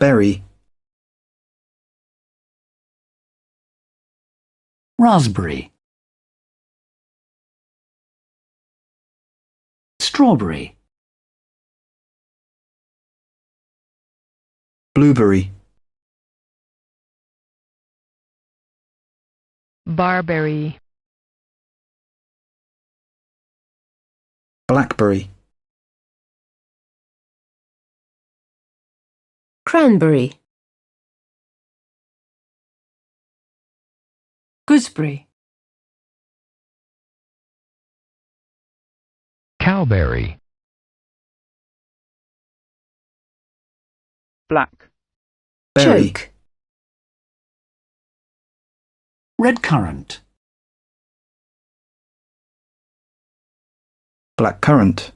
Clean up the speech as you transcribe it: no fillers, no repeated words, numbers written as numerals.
berry, raspberry, strawberry, blueberry, barberry, blackberry, cranberry, gooseberry, cowberry, black, berry, choke, red currant, blackcurrant.